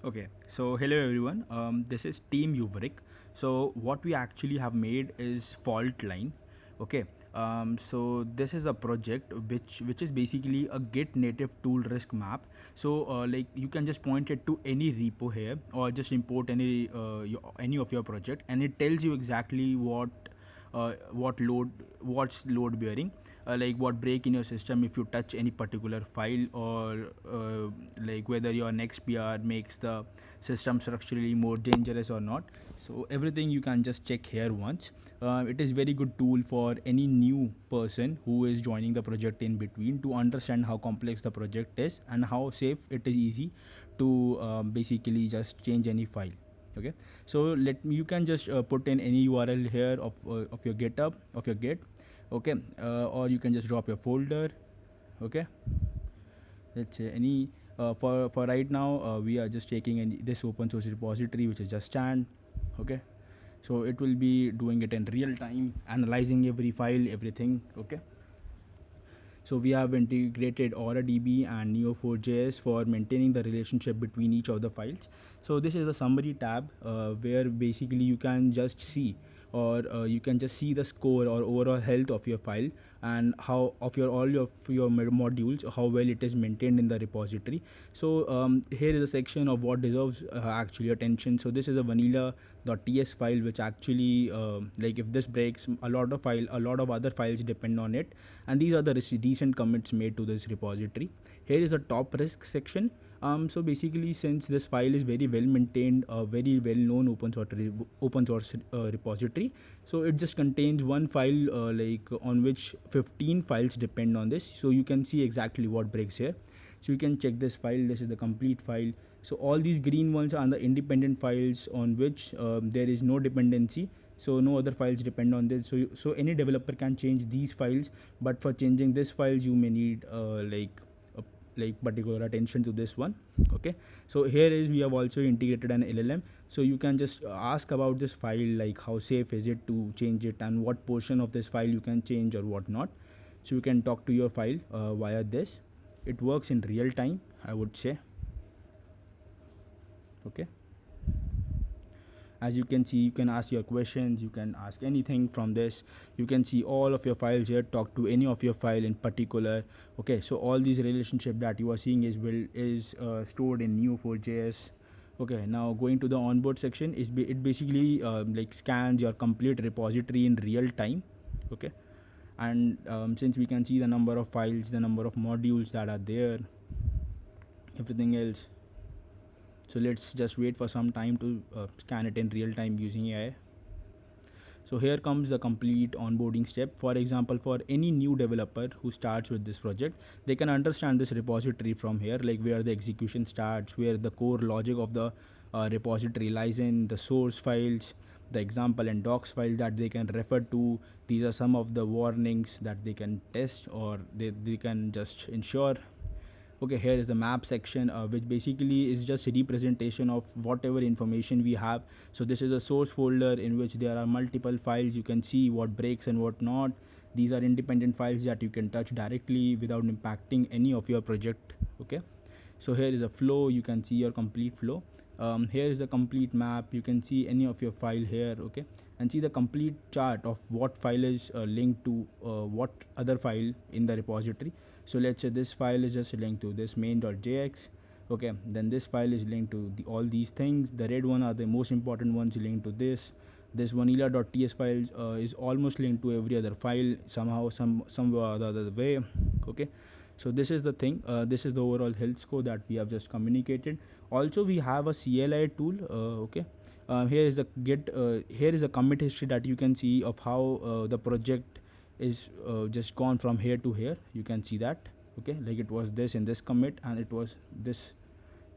Okay, so hello everyone. This is Team Yuvrik. So what we actually have made is Faultline. Okay, so this is a project which is basically a Git native tool risk map. So like you can just point it to any repo here or just import any of your project, and it tells you exactly what's load bearing, like what break in your system if you touch any particular file, or like whether your next PR makes the system structurally more dangerous or not. So everything you can just check here once. It is very good tool for any new person who is joining the project in between to understand how complex the project is and how safe it is easy to basically just change any file. Okay, so you can just put in any URL here of your GitHub, of your Git. Okay, or you can just drop your folder. Okay, let's say any for right now we are just taking this open source repository, which is just stand. Okay, so it will be doing it in real time, analyzing every file, everything. Okay, so we have integrated AuraDB and Neo4j for maintaining the relationship between each of the files. So this is the summary tab where basically you can just see, or you can just see the score or overall health of your file, and how of your modules, how well it is maintained in the repository. So here is a section of what deserves actually attention. So this is a vanilla.ts file, which actually like if this breaks, a lot of other files depend on it, and these are the recent commits made to this repository. Here is a top risk section. So basically, since this file is very well maintained, a very well known open source repository, so it just contains one file like on which 15 files depend on this. So you can see exactly what breaks here. So you can check this file. This is the complete file. So all these green ones are the independent files on which there is no dependency. So no other files depend on this. So any developer can change these files, but for changing this files you may need like particular attention to this one. Okay, so here is we have also integrated an LLM, so you can just ask about this file, like how safe is it to change it, and what portion of this file you can change or what not. So you can talk to your file via this. It works in real time, I would say. Okay, as you can see, you can ask your questions, you can ask anything from this. You can see all of your files here, talk to any of your file in particular. Okay, so all these relationship that you are seeing is stored in neo4j. Okay, now going to the onboard section, it basically like scans your complete repository in real time. Okay, and since we can see the number of files, the number of modules that are there, everything else. So let's just wait for some time to scan it in real time using AI. So here comes the complete onboarding step. For example, for any new developer who starts with this project, they can understand this repository from here, like where the execution starts, where the core logic of the repository lies in, the source files, the example and docs files that they can refer to. These are some of the warnings that they can test, or they can just ensure. Okay, here is the map section, which basically is just a representation of whatever information we have. So this is a source folder in which there are multiple files. You can see what breaks and what not. These are independent files that you can touch directly without impacting any of your project. Okay, so here is a flow. You can see your complete flow. Here is the complete map. You can see any of your file here. Okay, and see the complete chart of what file is linked to what other file in the repository. So let's say this file is just linked to this main.jx. Okay, then this file is linked to all these things. The red one are the most important ones linked to this vanilla.ts file is almost linked to every other file somehow, some other way. Okay, so this is the thing. This is the overall health score that we have just communicated. Also we have a CLI tool. Okay, here is the here is a commit history that you can see of how the project is just gone from here to here. You can see that. Okay, like it was this in this commit, and it was this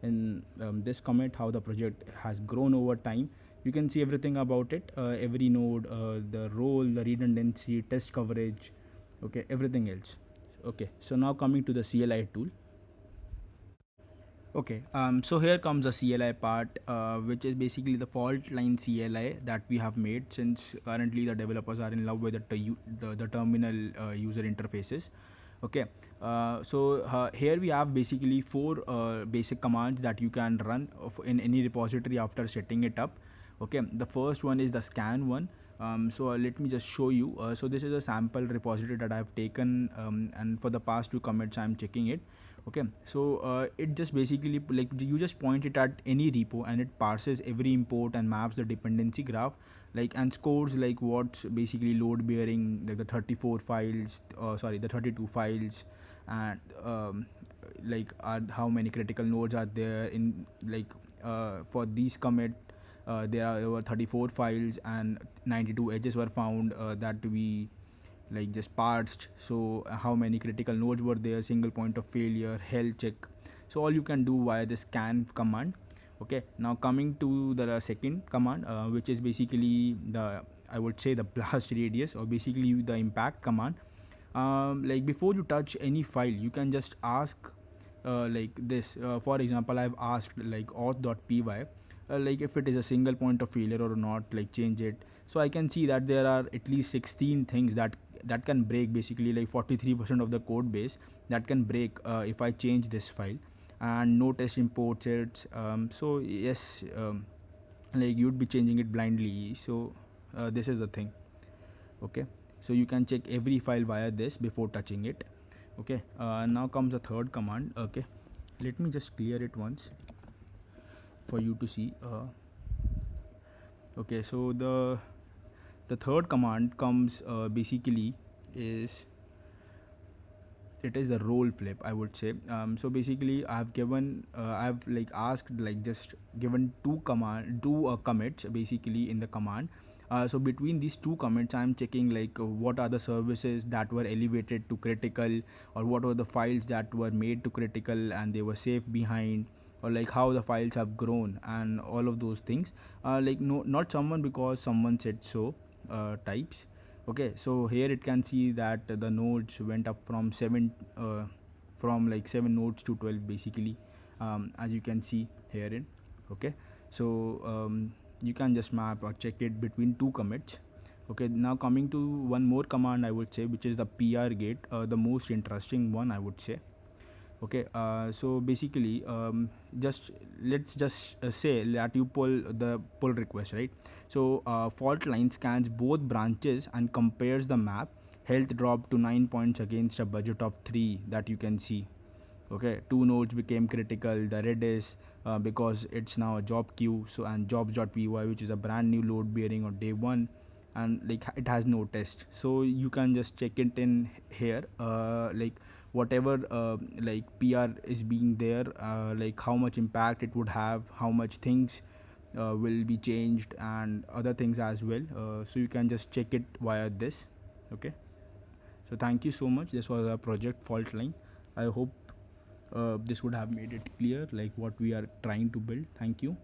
in this commit, how the project has grown over time. You can see everything about it, every node, the role, the redundancy, test coverage. Okay, everything else. Okay, so now coming to the CLI tool. Okay, so here comes the CLI part, which is basically the fault line CLI that we have made, since currently the developers are in love with the terminal user interfaces. Okay, here we have basically four basic commands that you can run in any repository after setting it up. Okay, the first one is the scan one. Let me just show you. So this is a sample repository that I've taken, and for the past two commits I'm checking it. Okay, it just basically, like, you just point it at any repo and it parses every import and maps the dependency graph, like, and scores like what's basically load bearing, like the 34 files, sorry, the 32 files, and like, how many critical nodes are there in, like, for these commit, there are over 34 files and 92 edges were found that we, like, just parsed. So how many critical nodes were there, single point of failure, health check. So all you can do via the scan command. Okay, now coming to the second command, which is basically the, I would say, the blast radius, or basically the impact command. Like, before you touch any file, you can just ask, like this, for example, I've asked like auth.py, like, if it is a single point of failure or not, like, change it. So I can see that there are at least 16 things that can break, basically like 43% of the code base that can break if I change this file, and no test imports it. So yes, like, you'd be changing it blindly. So this is the thing. Okay, so you can check every file via this before touching it. Okay, now comes the third command. Okay, let me just clear it once for you to see. Okay, so the third command comes, basically, is, it is the role flip, I would say. So basically I've given, I've, like, asked, like, just given two commits basically in the command. So between these two commits I'm checking, like, what are the services that were elevated to critical, or what were the files that were made to critical and they were safe behind, or like how the files have grown and all of those things. Like, no, not someone because someone said so, types. Okay, so here it can see that the nodes went up from 7, from like 7 nodes to 12 basically, as you can see herein. Okay, so you can just map or check it between two commits. Okay, now coming to one more command, I would say, which is the PR gate, the most interesting one, I would say. Okay, so basically, just let's just say that you pull request, right? So Faultline scans both branches and compares the map. Health dropped to 9 points against a budget of 3 that you can see. Okay, two nodes became critical. The red is because it's now a job queue. So, and jobs.py, which is a brand new load bearing on day 1, and like, it has no test. So you can just check it in here, like, whatever, like, PR is being there, like, how much impact it would have, how much things will be changed, and other things as well. So you can just check it via this. Okay, so thank you so much. This was a project Faultline. I hope this would have made it clear, like, what we are trying to build. Thank you.